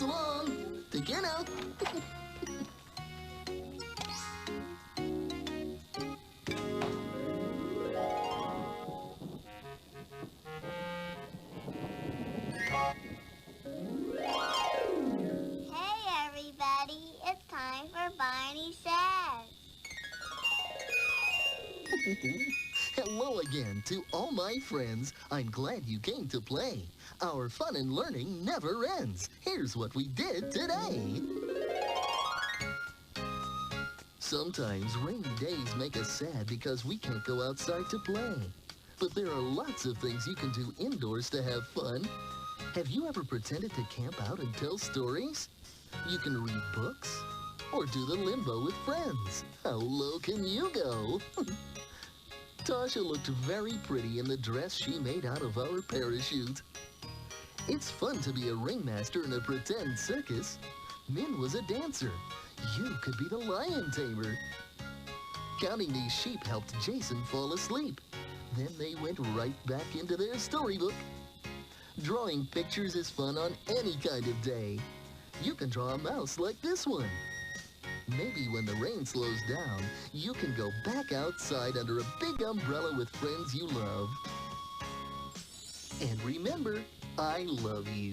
So long. Take care now. Hey, everybody. It's time for Barney Says. Hello again to all my friends. I'm glad you came to play. Our fun and learning never ends. Here's what we did today. Sometimes rainy days make us sad because we can't go outside to play. But there are lots of things you can do indoors to have fun. Have you ever pretended to camp out and tell stories? You can read books or do the limbo with friends. How low can you go? Tasha looked very pretty in the dress she made out of our parachute. It's fun to be a ringmaster in a pretend circus. Min was a dancer. You could be the lion tamer. Counting these sheep helped Jason fall asleep. Then they went right back into their storybook. Drawing pictures is fun on any kind of day. You can draw a mouse like this one. Maybe when the rain slows down, you can go back outside under a big umbrella with friends you love. And remember, I love you.